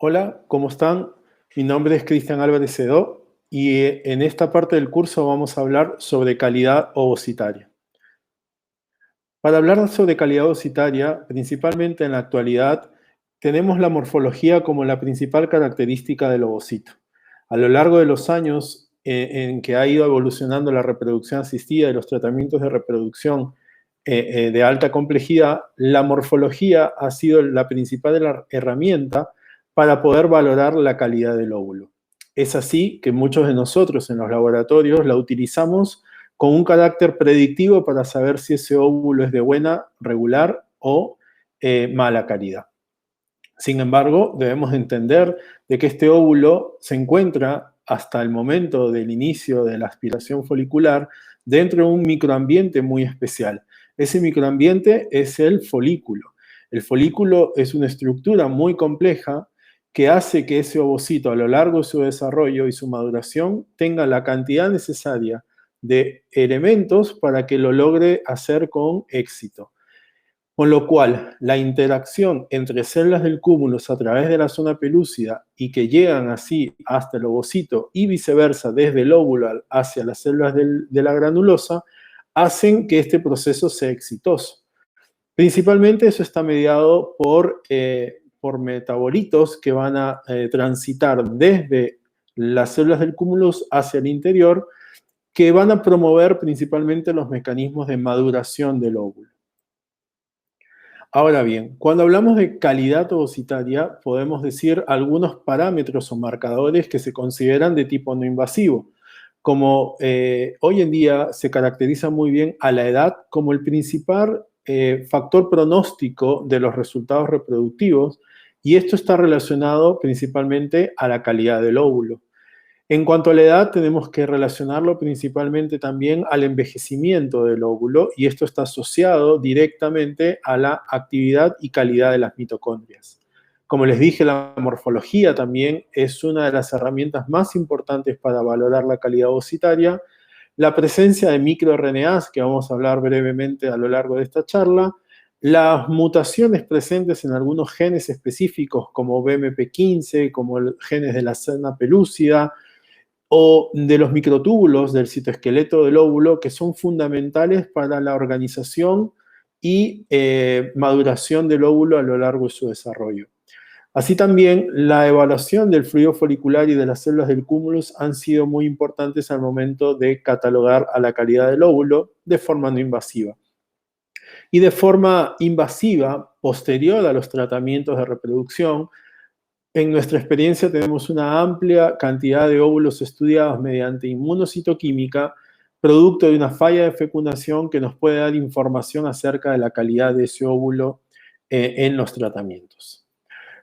Hola, ¿cómo están? Mi nombre es Cristian Álvarez Sedó y en esta parte del curso vamos a hablar sobre calidad ovocitaria. Para hablar sobre calidad ovocitaria, principalmente en la actualidad, tenemos la morfología como la principal característica del ovocito. A lo largo de los años en que ha ido evolucionando la reproducción asistida y los tratamientos de reproducción de alta complejidad, la morfología ha sido la principal herramienta para poder valorar la calidad del óvulo. Es así que muchos de nosotros en los laboratorios la utilizamos con un carácter predictivo para saber si ese óvulo es de buena, regular o mala calidad. Sin embargo, debemos entender de que este óvulo se encuentra hasta el momento del inicio de la aspiración folicular dentro de un microambiente muy especial. Ese microambiente es el folículo. El folículo es una estructura muy compleja que hace que ese ovocito a lo largo de su desarrollo y su maduración tenga la cantidad necesaria de elementos para que lo logre hacer con éxito. Con lo cual, la interacción entre células del cúmulus a través de la zona pelúcida y que llegan así hasta el ovocito y viceversa desde el óvulo hacia las células de la granulosa, hacen que este proceso sea exitoso. Principalmente eso está mediado por metabolitos que van a transitar desde las células del cúmulus hacia el interior, que van a promover principalmente los mecanismos de maduración del óvulo. Ahora bien, cuando hablamos de calidad ovocitaria, podemos decir algunos parámetros o marcadores que se consideran de tipo no invasivo, como hoy en día se caracteriza muy bien a la edad como el principal factor pronóstico de los resultados reproductivos, y esto está relacionado principalmente a la calidad del óvulo. En cuanto a la edad, tenemos que relacionarlo principalmente también al envejecimiento del óvulo, y esto está asociado directamente a la actividad y calidad de las mitocondrias. Como les dije, la morfología también es una de las herramientas más importantes para valorar la calidad ovocitaria. La presencia de microRNAs, que vamos a hablar brevemente a lo largo de esta charla, las mutaciones presentes en algunos genes específicos como BMP15, como genes de la célula pelúcida, o de los microtúbulos del citoesqueleto del óvulo, que son fundamentales para la organización y maduración del óvulo a lo largo de su desarrollo. Así también, la evaluación del fluido folicular y de las células del cúmulus han sido muy importantes al momento de catalogar a la calidad del óvulo de forma no invasiva. Y de forma invasiva, posterior a los tratamientos de reproducción, en nuestra experiencia tenemos una amplia cantidad de óvulos estudiados mediante inmunocitoquímica, producto de una falla de fecundación que nos puede dar información acerca de la calidad de ese óvulo en los tratamientos.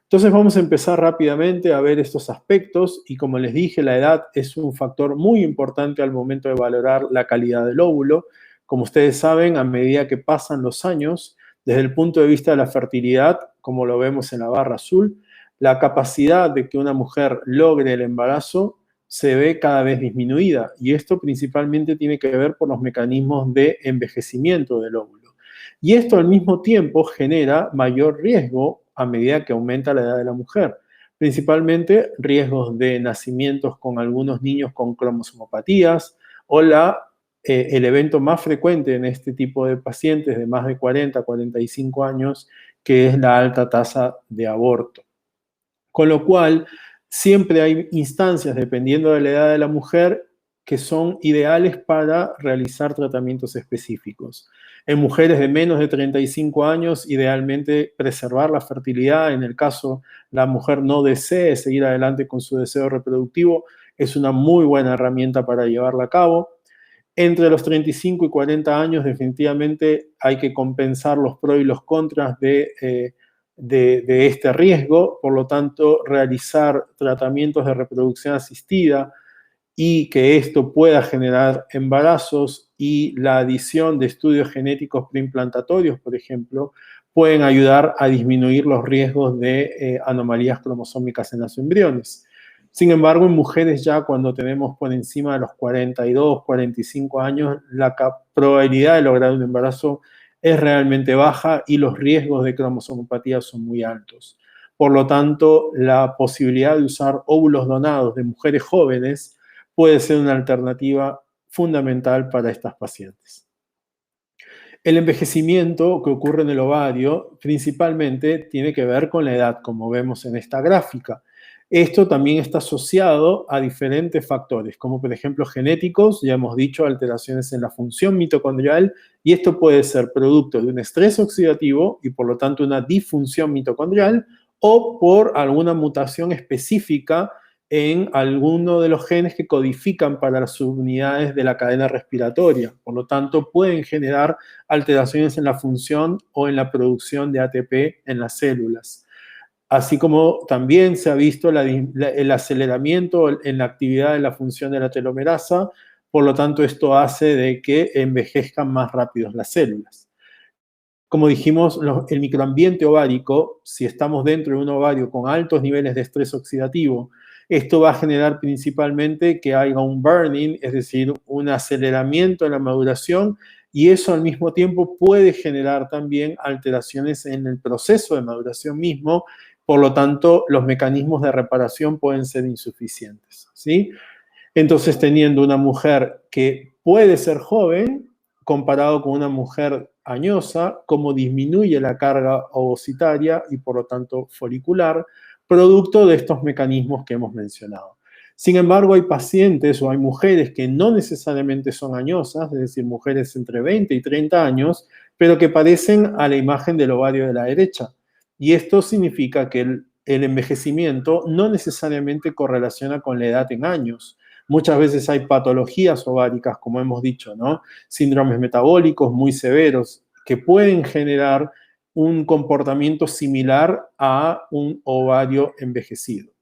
Entonces vamos a empezar rápidamente a ver estos aspectos, y como les dije, la edad es un factor muy importante al momento de valorar la calidad del óvulo. Como ustedes saben, a medida que pasan los años, desde el punto de vista de la fertilidad, como lo vemos en la barra azul, la capacidad de que una mujer logre el embarazo se ve cada vez disminuida, y esto principalmente tiene que ver por los mecanismos de envejecimiento del óvulo. Y esto al mismo tiempo genera mayor riesgo a medida que aumenta la edad de la mujer, principalmente riesgos de nacimientos con algunos niños con cromosomopatías o el evento más frecuente en este tipo de pacientes de más de 40, 45 años, que es la alta tasa de aborto. Con lo cual, siempre hay instancias, dependiendo de la edad de la mujer, que son ideales para realizar tratamientos específicos. En mujeres de menos de 35 años, idealmente preservar la fertilidad. En el caso la mujer no desee seguir adelante con su deseo reproductivo, es una muy buena herramienta para llevarla a cabo. Entre los 35 y 40 años, definitivamente hay que compensar los pros y los contras de este riesgo. Por lo tanto, realizar tratamientos de reproducción asistida y que esto pueda generar embarazos, y la adición de estudios genéticos preimplantatorios, por ejemplo, pueden ayudar a disminuir los riesgos de anomalías cromosómicas en los embriones. Sin embargo, en mujeres ya cuando tenemos por encima de los 42, 45 años, la probabilidad de lograr un embarazo es realmente baja y los riesgos de cromosomopatía son muy altos. Por lo tanto, la posibilidad de usar óvulos donados de mujeres jóvenes puede ser una alternativa fundamental para estas pacientes. El envejecimiento que ocurre en el ovario principalmente tiene que ver con la edad, como vemos en esta gráfica. Esto también está asociado a diferentes factores, como por ejemplo genéticos, ya hemos dicho, alteraciones en la función mitocondrial, y esto puede ser producto de un estrés oxidativo y por lo tanto una disfunción mitocondrial, o por alguna mutación específica en alguno de los genes que codifican para las subunidades de la cadena respiratoria. Por lo tanto, pueden generar alteraciones en la función o en la producción de ATP en las células. Así como también se ha visto el aceleramiento en la actividad de la función de la telomerasa, por lo tanto esto hace de que envejezcan más rápido las células. Como dijimos, el microambiente ovárico, si estamos dentro de un ovario con altos niveles de estrés oxidativo, esto va a generar principalmente que haya un burning, es decir, un aceleramiento en la maduración, y eso al mismo tiempo puede generar también alteraciones en el proceso de maduración mismo, por lo tanto, los mecanismos de reparación pueden ser insuficientes, ¿sí? Entonces, teniendo una mujer que puede ser joven, comparado con una mujer añosa, cómo disminuye la carga ovocitaria y por lo tanto folicular, producto de estos mecanismos que hemos mencionado. Sin embargo, hay pacientes o hay mujeres que no necesariamente son añosas, es decir, mujeres entre 20 y 30 años, pero que padecen a la imagen del ovario de la derecha. Y esto significa que el envejecimiento no necesariamente correlaciona con la edad en años. Muchas veces hay patologías ováricas, como hemos dicho, ¿no? Síndromes metabólicos muy severos que pueden generar un comportamiento similar a un ovario envejecido.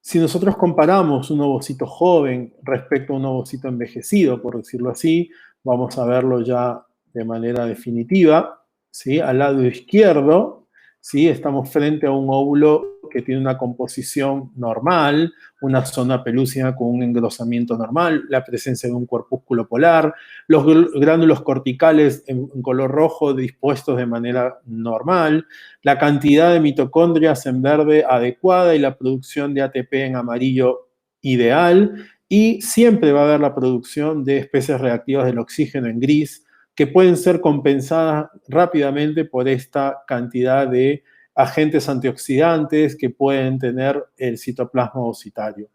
Si nosotros comparamos un ovocito joven respecto a un ovocito envejecido, por decirlo así, vamos a verlo ya de manera definitiva, ¿sí? Al lado izquierdo, ¿sí? Estamos frente a un óvulo que tiene una composición normal, una zona pelúcida con un engrosamiento normal, la presencia de un corpúsculo polar, los gránulos corticales en color rojo dispuestos de manera normal, la cantidad de mitocondrias en verde adecuada y la producción de ATP en amarillo ideal, y siempre va a haber la producción de especies reactivas del oxígeno en gris, que pueden ser compensadas rápidamente por esta cantidad de agentes antioxidantes que pueden tener el citoplasma ovocitario.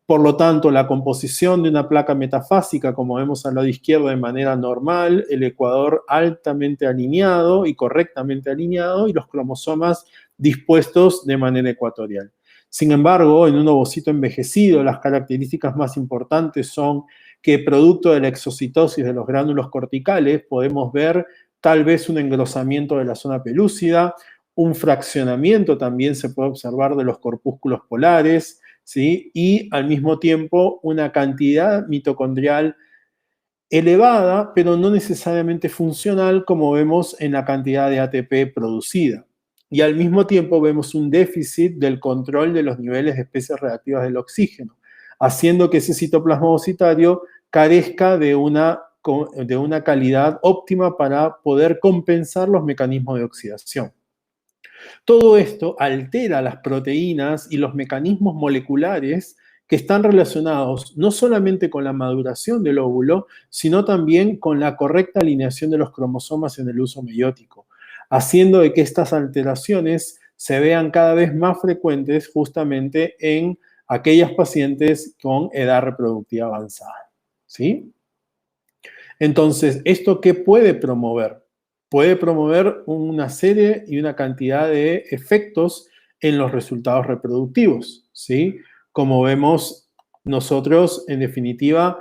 Por lo tanto, la composición de una placa metafásica, como vemos al lado izquierdo, de manera normal, el ecuador altamente alineado y correctamente alineado, y los cromosomas dispuestos de manera ecuatorial. Sin embargo, en un ovocito envejecido, las características más importantes son que producto de la exocitosis de los gránulos corticales podemos ver tal vez un engrosamiento de la zona pelúcida, un fraccionamiento también se puede observar de los corpúsculos polares, ¿sí? Y al mismo tiempo una cantidad mitocondrial elevada, pero no necesariamente funcional, como vemos en la cantidad de ATP producida. Y al mismo tiempo vemos un déficit del control de los niveles de especies reactivas del oxígeno, haciendo que ese citoplasma ovocitario carezca de una calidad óptima para poder compensar los mecanismos de oxidación. Todo esto altera las proteínas y los mecanismos moleculares que están relacionados no solamente con la maduración del óvulo, sino también con la correcta alineación de los cromosomas en el uso meiótico, haciendo de que estas alteraciones se vean cada vez más frecuentes justamente en aquellas pacientes con edad reproductiva avanzada. ¿Sí? Entonces, ¿esto qué puede promover? Puede promover una serie y una cantidad de efectos en los resultados reproductivos, ¿sí? Como vemos nosotros, en definitiva,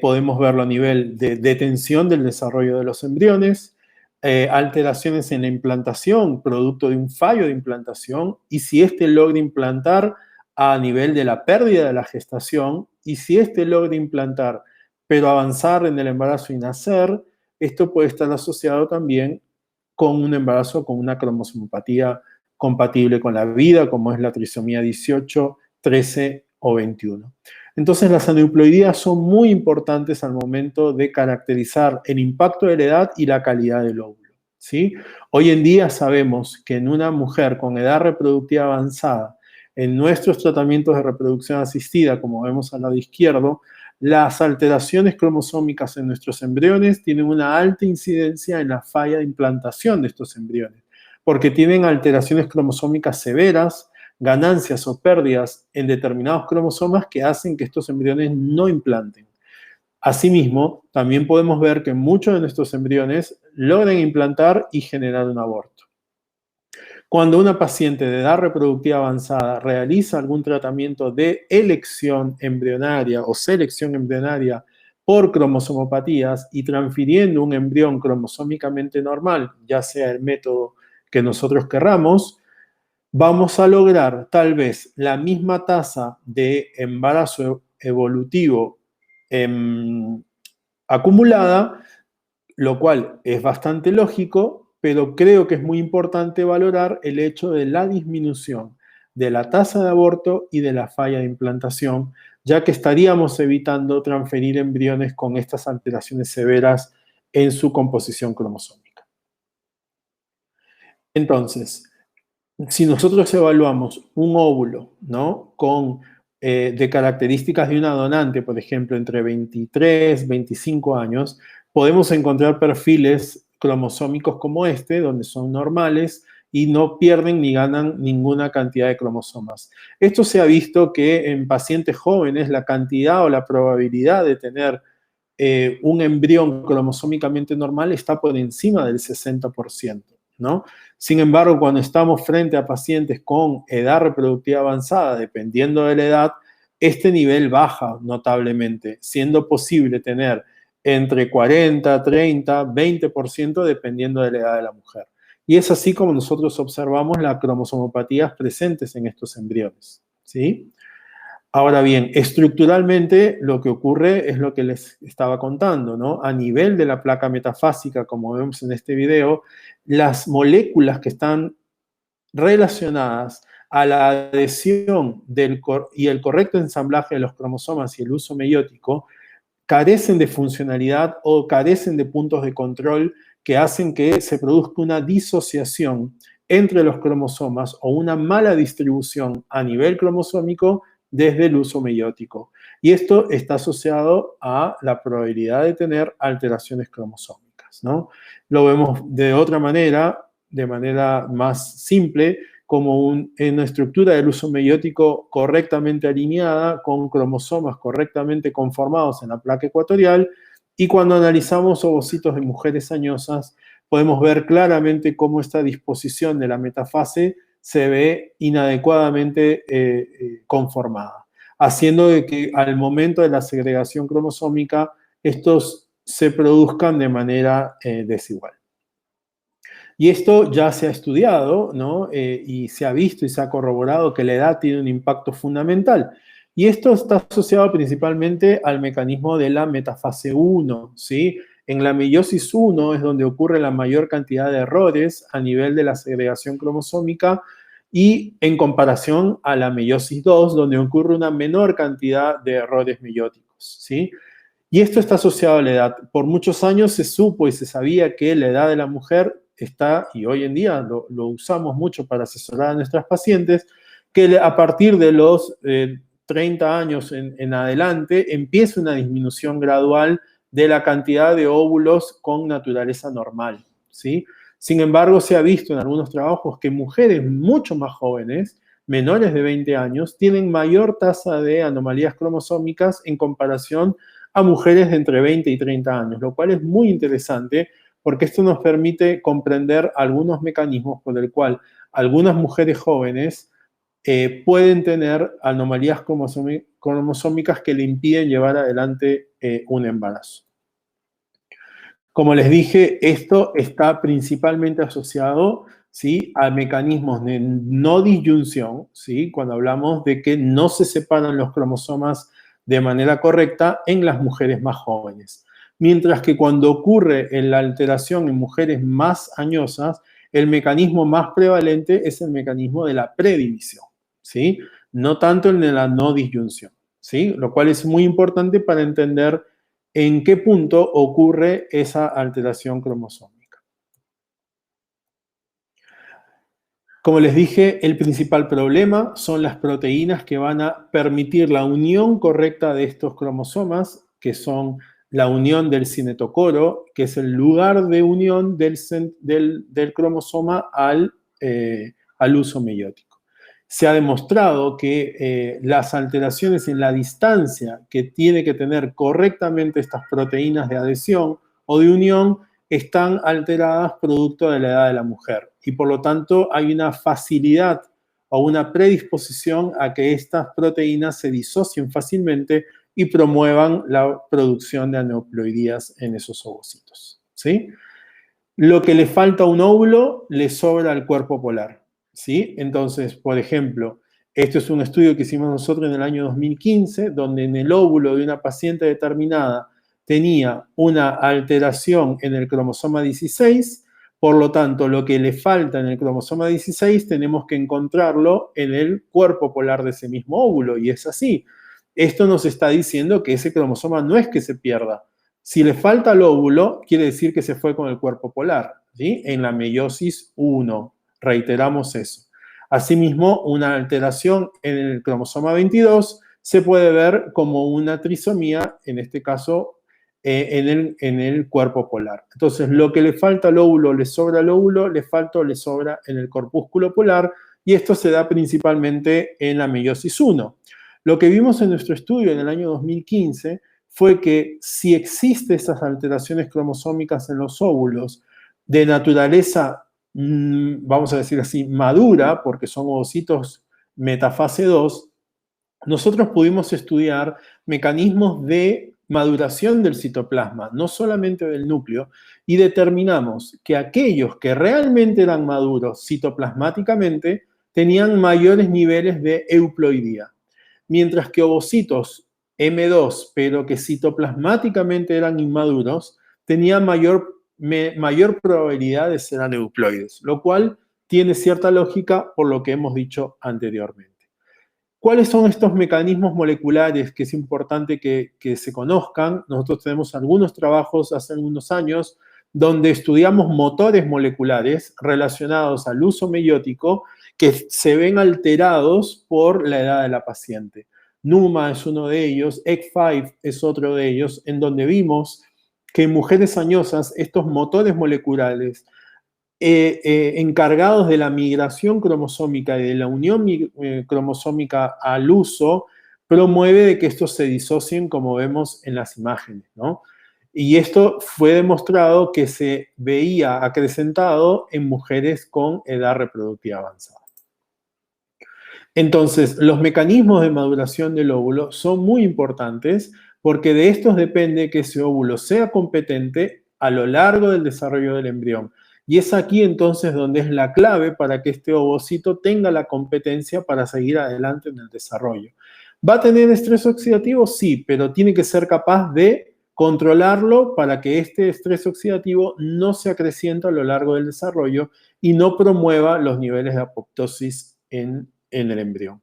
podemos verlo a nivel de detención del desarrollo de los embriones, alteraciones en la implantación, producto de un fallo de implantación, y si éste logra implantar a nivel de la pérdida de la gestación, y si éste logra implantar pero avanzar en el embarazo y nacer, esto puede estar asociado también con un embarazo con una cromosomopatía compatible con la vida, como es la trisomía 18, 13 o 21. Entonces, las aneuploidías son muy importantes al momento de caracterizar el impacto de la edad y la calidad del óvulo, ¿sí? Hoy en día sabemos que en una mujer con edad reproductiva avanzada, en nuestros tratamientos de reproducción asistida, como vemos al lado izquierdo, las alteraciones cromosómicas en nuestros embriones tienen una alta incidencia en la falla de implantación de estos embriones, porque tienen alteraciones cromosómicas severas, ganancias o pérdidas en determinados cromosomas que hacen que estos embriones no implanten. Asimismo, también podemos ver que muchos de nuestros embriones logran implantar y generar un aborto. Cuando una paciente de edad reproductiva avanzada realiza algún tratamiento de elección embrionaria o selección embrionaria por cromosomopatías y transfiriendo un embrión cromosómicamente normal, ya sea el método que nosotros querramos, vamos a lograr tal vez la misma tasa de embarazo evolutivo acumulada, lo cual es bastante lógico, pero creo que es muy importante valorar el hecho de la disminución de la tasa de aborto y de la falla de implantación, ya que estaríamos evitando transferir embriones con estas alteraciones severas en su composición cromosómica. Entonces, si nosotros evaluamos un óvulo, ¿no? De características de una donante, por ejemplo, entre 23, 25 años, podemos encontrar perfiles cromosómicos como este, donde son normales y no pierden ni ganan ninguna cantidad de cromosomas. Esto se ha visto que en pacientes jóvenes la cantidad o la probabilidad de tener un embrión cromosómicamente normal está por encima del 60%, ¿no? Sin embargo, cuando estamos frente a pacientes con edad reproductiva avanzada, dependiendo de la edad, este nivel baja notablemente, siendo posible tener entre 40, 30, 20% dependiendo de la edad de la mujer. Y es así como nosotros observamos las cromosomopatías presentes en estos embriones, ¿sí? Ahora bien, estructuralmente lo que ocurre es lo que les estaba contando, ¿no? A nivel de la placa metafásica, como vemos en este video, las moléculas que están relacionadas a la adhesión y el correcto ensamblaje de los cromosomas y el uso meiótico carecen de funcionalidad o carecen de puntos de control que hacen que se produzca una disociación entre los cromosomas o una mala distribución a nivel cromosómico desde el uso meiótico. Y esto está asociado a la probabilidad de tener alteraciones cromosómicas, ¿no? Lo vemos de otra manera, de manera más simple, como una estructura del uso meiótico correctamente alineada, con cromosomas correctamente conformados en la placa ecuatorial, y cuando analizamos ovocitos de mujeres añosas, podemos ver claramente cómo esta disposición de la metafase se ve inadecuadamente conformada, haciendo de que al momento de la segregación cromosómica estos se produzcan de manera desigual. Y esto ya se ha estudiado, ¿no? Y se ha visto y se ha corroborado que la edad tiene un impacto fundamental. Y esto está asociado principalmente al mecanismo de la metafase 1, ¿sí? En la meiosis 1 es donde ocurre la mayor cantidad de errores a nivel de la segregación cromosómica y en comparación a la meiosis 2, donde ocurre una menor cantidad de errores meióticos, ¿sí? Y esto está asociado a la edad. Por muchos años se supo y se sabía que la edad de la mujer está, y hoy en día lo usamos mucho para asesorar a nuestras pacientes, que a partir de los 30 años en adelante empieza una disminución gradual de la cantidad de óvulos con naturaleza normal, ¿sí? Sin embargo, se ha visto en algunos trabajos que mujeres mucho más jóvenes, menores de 20 años, tienen mayor tasa de anomalías cromosómicas en comparación a mujeres de entre 20 y 30 años, lo cual es muy interesante porque esto nos permite comprender algunos mecanismos por el cual algunas mujeres jóvenes pueden tener anomalías cromosómicas que le impiden llevar adelante un embarazo. Como les dije, esto está principalmente asociado, ¿sí?, a mecanismos de no disyunción, ¿sí?, cuando hablamos de que no se separan los cromosomas de manera correcta en las mujeres más jóvenes. Mientras que cuando ocurre la alteración en mujeres más añosas, el mecanismo más prevalente es el mecanismo de la predivisión, ¿sí? No tanto el de la no disyunción, ¿sí? Lo cual es muy importante para entender en qué punto ocurre esa alteración cromosómica. Como les dije, el principal problema son las proteínas que van a permitir la unión correcta de estos cromosomas, que son la unión del cinetocoro, que es el lugar de unión del cromosoma al uso meiótico. Se ha demostrado que las alteraciones en la distancia que tiene que tener correctamente estas proteínas de adhesión o de unión están alteradas producto de la edad de la mujer. Y por lo tanto hay una facilidad o una predisposición a que estas proteínas se disocien fácilmente y promuevan la producción de aneuploidías en esos ovocitos, ¿sí? Lo que le falta a un óvulo le sobra al cuerpo polar, ¿sí? Entonces, por ejemplo, esto es un estudio que hicimos nosotros en el año 2015, donde en el óvulo de una paciente determinada tenía una alteración en el cromosoma 16, por lo tanto, lo que le falta en el cromosoma 16 tenemos que encontrarlo en el cuerpo polar de ese mismo óvulo, y es así. Esto nos está diciendo que ese cromosoma no es que se pierda. Si le falta el óvulo, quiere decir que se fue con el cuerpo polar, ¿sí? En la meiosis 1, reiteramos eso. Asimismo, una alteración en el cromosoma 22 se puede ver como una trisomía, en este caso, en el cuerpo polar. Entonces, lo que le falta al óvulo, le sobra al óvulo, le falta o le sobra en el corpúsculo polar, y esto se da principalmente en la meiosis 1. Lo que vimos en nuestro estudio en el año 2015 fue que si existen esas alteraciones cromosómicas en los óvulos de naturaleza, vamos a decir así, madura, porque son ovocitos metafase 2, nosotros pudimos estudiar mecanismos de maduración del citoplasma, no solamente del núcleo, y determinamos que aquellos que realmente eran maduros citoplasmáticamente tenían mayores niveles de euploidía, mientras que ovocitos M2, pero que citoplasmáticamente eran inmaduros, tenían mayor probabilidad de ser aneuploides, lo cual tiene cierta lógica por lo que hemos dicho anteriormente. ¿Cuáles son estos mecanismos moleculares que es importante que se conozcan? Nosotros tenemos algunos trabajos hace algunos años donde estudiamos motores moleculares relacionados al uso meiótico que se ven alterados por la edad de la paciente. NUMA es uno de ellos, EC5 es otro de ellos, en donde vimos que en mujeres añosas estos motores moleculares encargados de la migración cromosómica y de la unión cromosómica al uso, promueve de que estos se disocien como vemos en las imágenes, ¿no? Y esto fue demostrado que se veía acrecentado en mujeres con edad reproductiva avanzada. Entonces, los mecanismos de maduración del óvulo son muy importantes porque de estos depende que ese óvulo sea competente a lo largo del desarrollo del embrión. Y es aquí entonces donde es la clave para que este ovocito tenga la competencia para seguir adelante en el desarrollo. ¿Va a tener estrés oxidativo? Sí, pero tiene que ser capaz de controlarlo para que este estrés oxidativo no se acreciente a lo largo del desarrollo y no promueva los niveles de apoptosis en el embrión.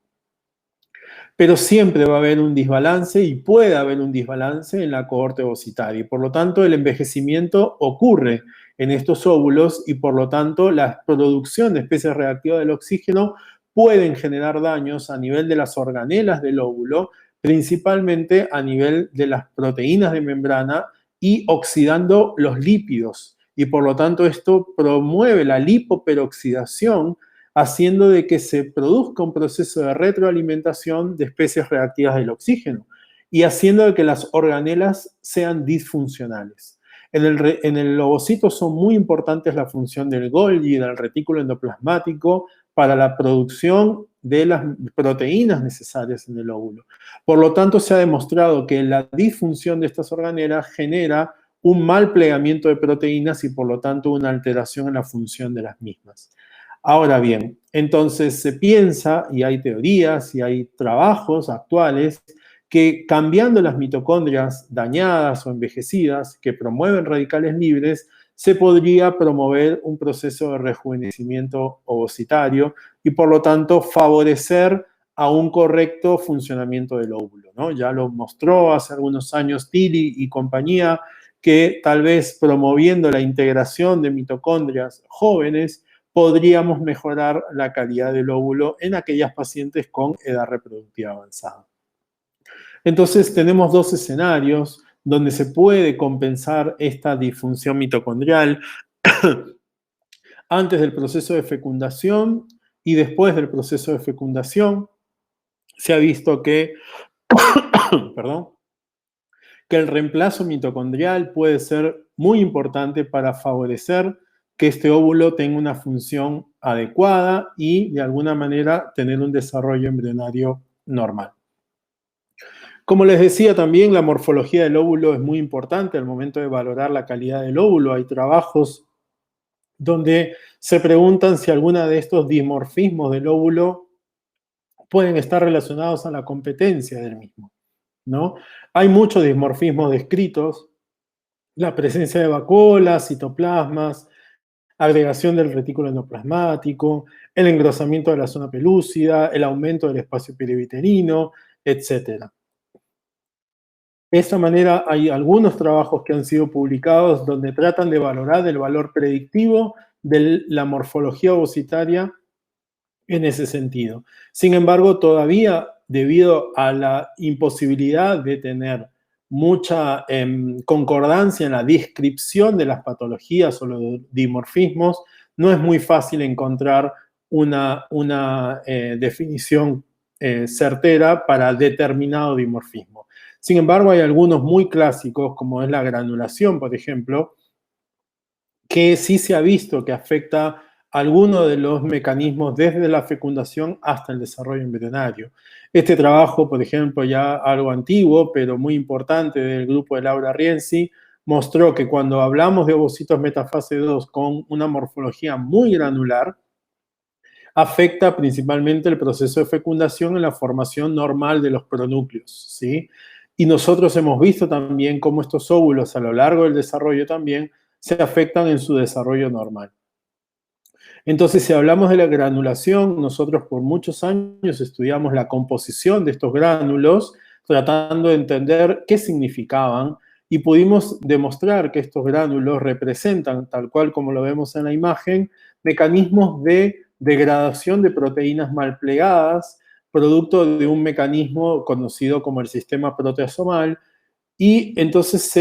Pero siempre va a haber un desbalance y puede haber un desbalance en la cohorte ovocitaria. Y por lo tanto, el envejecimiento ocurre en estos óvulos y por lo tanto la producción de especies reactivas del oxígeno pueden generar daños a nivel de las organelas del óvulo, principalmente a nivel de las proteínas de membrana y oxidando los lípidos. Y por lo tanto esto promueve la lipoperoxidación, haciendo de que se produzca un proceso de retroalimentación de especies reactivas del oxígeno y haciendo de que las organelas sean disfuncionales. En el ovocito son muy importantes la función del Golgi y del retículo endoplasmático para la producción de las proteínas necesarias en el óvulo. Por lo tanto, se ha demostrado que la disfunción de estas organelas genera un mal plegamiento de proteínas y por lo tanto una alteración en la función de las mismas. Ahora bien, entonces se piensa, y hay teorías y hay trabajos actuales, que cambiando las mitocondrias dañadas o envejecidas que promueven radicales libres, se podría promover un proceso de rejuvenecimiento ovocitario y por lo tanto favorecer a un correcto funcionamiento del óvulo, ¿no? Ya lo mostró hace algunos años Tilly y compañía, que tal vez promoviendo la integración de mitocondrias jóvenes podríamos mejorar la calidad del óvulo en aquellas pacientes con edad reproductiva avanzada. Entonces tenemos dos escenarios donde se puede compensar esta disfunción mitocondrial antes del proceso de fecundación y después del proceso de fecundación. Se ha visto que, perdón, que el reemplazo mitocondrial puede ser muy importante para favorecer que este óvulo tenga una función adecuada y de alguna manera tener un desarrollo embrionario normal. Como les decía también, la morfología del óvulo es muy importante al momento de valorar la calidad del óvulo. Hay trabajos donde se preguntan si alguna de estos dimorfismos del óvulo pueden estar relacionados a la competencia del mismo, ¿no? Hay muchos dimorfismos descritos, la presencia de vacuolas, citoplasmas, agregación del retículo endoplasmático, el engrosamiento de la zona pelúcida, el aumento del espacio periviterino, etc. De esta manera hay algunos trabajos que han sido publicados donde tratan de valorar el valor predictivo de la morfología ovocitaria en ese sentido. Sin embargo, todavía debido a la imposibilidad de tener mucha concordancia en la descripción de las patologías o los dimorfismos, no es muy fácil encontrar una definición certera para determinado dimorfismo. Sin embargo, hay algunos muy clásicos, como es la granulación, por ejemplo, que sí se ha visto que afecta algunos de los mecanismos desde la fecundación hasta el desarrollo embrionario. Este trabajo, por ejemplo, ya algo antiguo, pero muy importante, del grupo de Laura Rienzi, mostró que cuando hablamos de ovocitos metafase 2 con una morfología muy granular, afecta principalmente el proceso de fecundación en la formación normal de los pronúcleos, ¿sí? Y nosotros hemos visto también cómo estos óvulos a lo largo del desarrollo también se afectan en su desarrollo normal. Entonces, si hablamos de la granulación, nosotros por muchos años estudiamos la composición de estos gránulos, tratando de entender qué significaban, y pudimos demostrar que estos gránulos representan, tal cual como lo vemos en la imagen, mecanismos de degradación de proteínas mal plegadas, producto de un mecanismo conocido como el sistema proteasomal, y entonces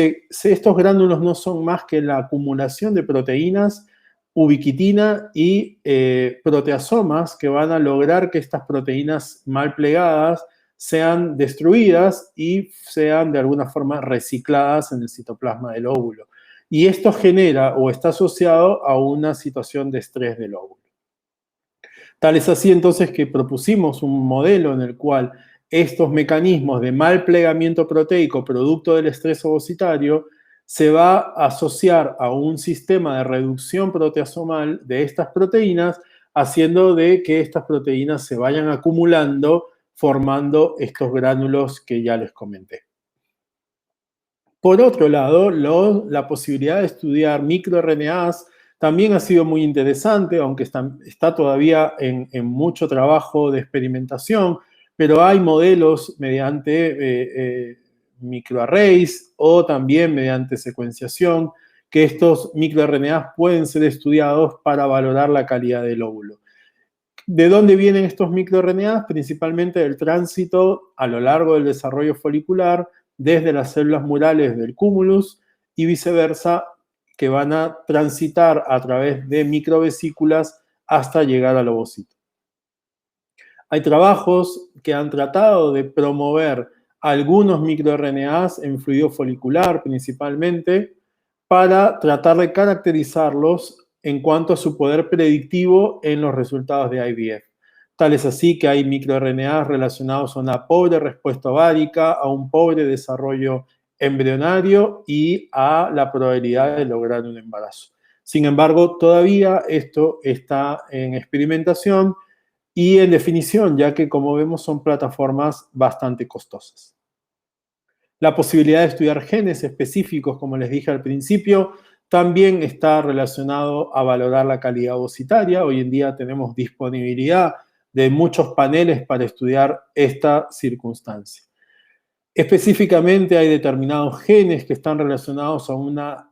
estos gránulos no son más que la acumulación de proteínas, ubiquitina y proteasomas que van a lograr que estas proteínas mal plegadas sean destruidas y sean de alguna forma recicladas en el citoplasma del óvulo. Y esto genera o está asociado a una situación de estrés del óvulo. Tal es así entonces que propusimos un modelo en el cual estos mecanismos de mal plegamiento proteico producto del estrés ovocitario se va a asociar a un sistema de reducción proteasomal de estas proteínas, haciendo de que estas proteínas se vayan acumulando, formando estos gránulos que ya les comenté. Por otro lado, la posibilidad de estudiar microRNAs también ha sido muy interesante, aunque está todavía en mucho trabajo de experimentación, pero hay modelos mediante microarrays o también mediante secuenciación que estos microRNAs pueden ser estudiados para valorar la calidad del óvulo. ¿De dónde vienen estos microRNAs? Principalmente del tránsito a lo largo del desarrollo folicular, desde las células murales del cúmulus y viceversa, que van a transitar a través de microvesículas hasta llegar al ovocito. Hay trabajos que han tratado de promover algunos microRNAs en fluido folicular principalmente para tratar de caracterizarlos en cuanto a su poder predictivo en los resultados de IVF. Tal es así que hay microRNAs relacionados a una pobre respuesta ovárica, a un pobre desarrollo embrionario y a la probabilidad de lograr un embarazo. Sin embargo, todavía esto está en experimentación y en definición, ya que como vemos son plataformas bastante costosas. La posibilidad de estudiar genes específicos, como les dije al principio, también está relacionado a valorar la calidad ovocitaria. Hoy en día tenemos disponibilidad de muchos paneles para estudiar esta circunstancia. Específicamente hay determinados genes que están relacionados a una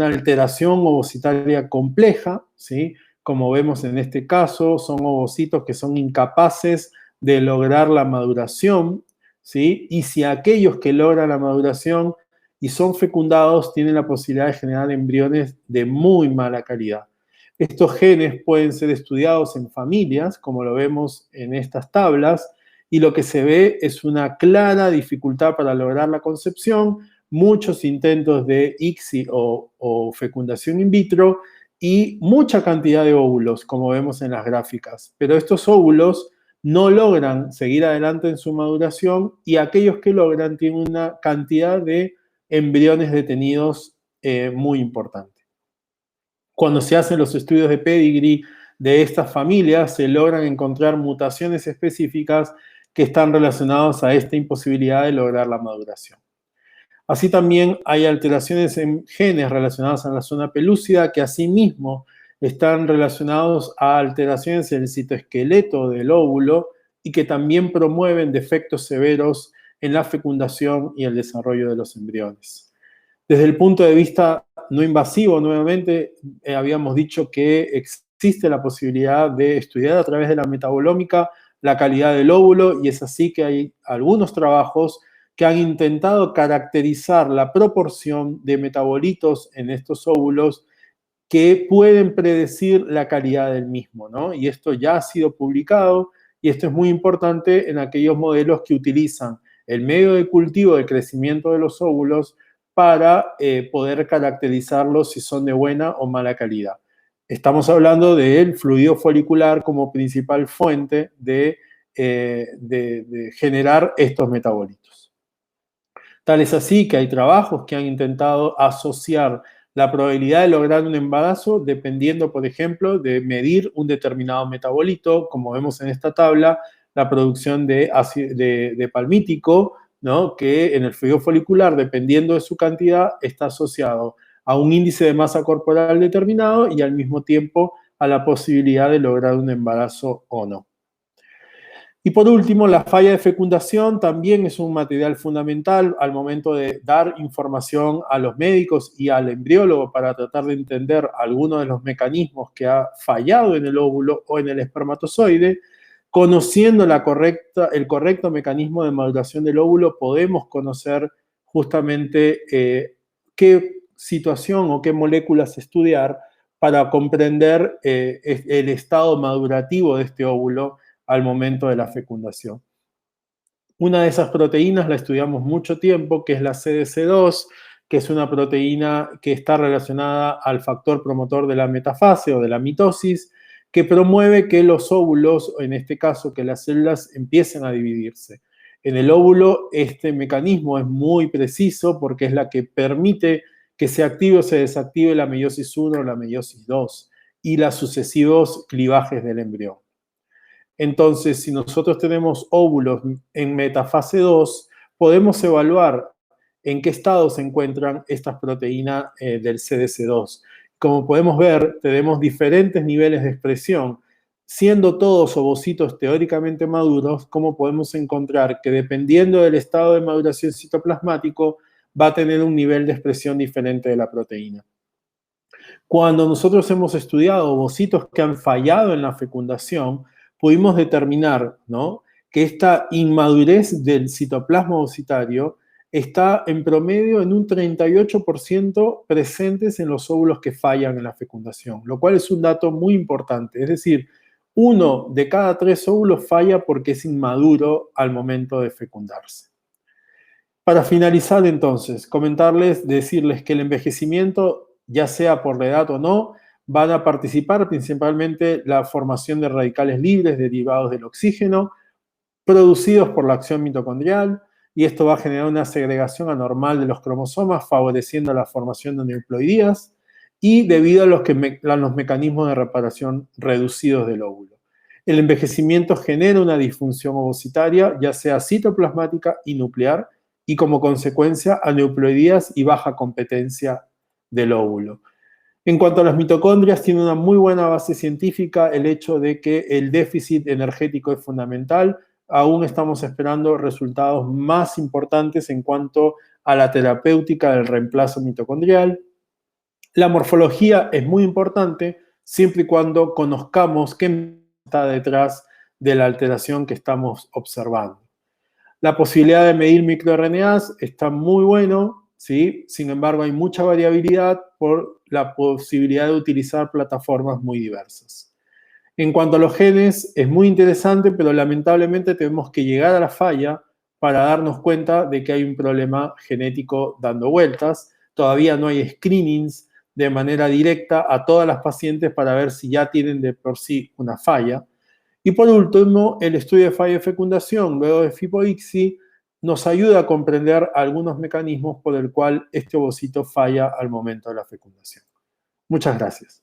alteración ovocitaria compleja, ¿sí? como vemos en este caso, son ovocitos que son incapaces de lograr la maduración, ¿sí? Y si aquellos que logran la maduración y son fecundados tienen la posibilidad de generar embriones de muy mala calidad. Estos genes pueden ser estudiados en familias, como lo vemos en estas tablas, y lo que se ve es una clara dificultad para lograr la concepción, muchos intentos de ICSI o fecundación in vitro y mucha cantidad de óvulos, como vemos en las gráficas. Pero estos óvulos no logran seguir adelante en su maduración y aquellos que logran tienen una cantidad de embriones detenidos muy importante. Cuando se hacen los estudios de pedigree de estas familias, se logran encontrar mutaciones específicas que están relacionadas a esta imposibilidad de lograr la maduración. Así también hay alteraciones en genes relacionadas a la zona pelúcida que asimismo están relacionados a alteraciones en el citoesqueleto del óvulo y que también promueven defectos severos en la fecundación y el desarrollo de los embriones. Desde el punto de vista no invasivo, nuevamente, habíamos dicho que existe la posibilidad de estudiar a través de la metabolómica la calidad del óvulo y es así que hay algunos trabajos que han intentado caracterizar la proporción de metabolitos en estos óvulos que pueden predecir la calidad del mismo, ¿no? Y esto ya ha sido publicado y esto es muy importante en aquellos modelos que utilizan el medio de cultivo de crecimiento de los óvulos para poder caracterizarlos si son de buena o mala calidad. Estamos hablando del fluido folicular como principal fuente de generar estos metabolitos. Tal es así que hay trabajos que han intentado asociar la probabilidad de lograr un embarazo dependiendo, por ejemplo, de medir un determinado metabolito, como vemos en esta tabla, la producción de palmítico, ¿no? Que en el fluido folicular, dependiendo de su cantidad, está asociado a un índice de masa corporal determinado y al mismo tiempo a la posibilidad de lograr un embarazo o no. Y por último, la falla de fecundación también es un material fundamental al momento de dar información a los médicos y al embriólogo para tratar de entender algunos de los mecanismos que ha fallado en el óvulo o en el espermatozoide. Conociendo el correcto mecanismo de maduración del óvulo, podemos conocer justamente qué situación o qué moléculas estudiar para comprender el estado madurativo de este óvulo al momento de la fecundación. Una de esas proteínas la estudiamos mucho tiempo, que es la CDC2, que es una proteína que está relacionada al factor promotor de la metafase o de la mitosis, que promueve que los óvulos, en este caso que las células, empiecen a dividirse. En el óvulo este mecanismo es muy preciso porque es la que permite que se active o se desactive la meiosis 1 o la meiosis 2 y los sucesivos clivajes del embrión. Entonces, si nosotros tenemos óvulos en metafase 2, podemos evaluar en qué estado se encuentran estas proteínas del CDC2. Como podemos ver, tenemos diferentes niveles de expresión. Siendo todos ovocitos teóricamente maduros, ¿cómo podemos encontrar que dependiendo del estado de maduración citoplasmático va a tener un nivel de expresión diferente de la proteína? Cuando nosotros hemos estudiado ovocitos que han fallado en la fecundación, pudimos determinar, ¿no?, que esta inmadurez del citoplasma ovocitario está en promedio en un 38% presentes en los óvulos que fallan en la fecundación, lo cual es un dato muy importante. Es decir, 1 de cada 3 óvulos falla porque es inmaduro al momento de fecundarse. Para finalizar, entonces, decirles que el envejecimiento, ya sea por la edad o no, van a participar principalmente la formación de radicales libres derivados del oxígeno, producidos por la acción mitocondrial, y esto va a generar una segregación anormal de los cromosomas, favoreciendo la formación de aneuploidías, y debido a los mecanismos de reparación reducidos del óvulo. El envejecimiento genera una disfunción ovocitaria, ya sea citoplasmática y nuclear, y como consecuencia aneuploidías y baja competencia del óvulo. En cuanto a las mitocondrias, tiene una muy buena base científica el hecho de que el déficit energético es fundamental. Aún estamos esperando resultados más importantes en cuanto a la terapéutica del reemplazo mitocondrial. La morfología es muy importante, siempre y cuando conozcamos qué está detrás de la alteración que estamos observando. La posibilidad de medir microRNAs está muy bueno, ¿sí? Sin embargo, hay mucha variabilidad por la posibilidad de utilizar plataformas muy diversas. En cuanto a los genes, es muy interesante, pero lamentablemente tenemos que llegar a la falla para darnos cuenta de que hay un problema genético dando vueltas. Todavía no hay screenings de manera directa a todas las pacientes para ver si ya tienen de por sí una falla. Y por último, el estudio de falla de fecundación, luego de FIPO-ICSI, nos ayuda a comprender algunos mecanismos por el cual este ovocito falla al momento de la fecundación. Muchas gracias.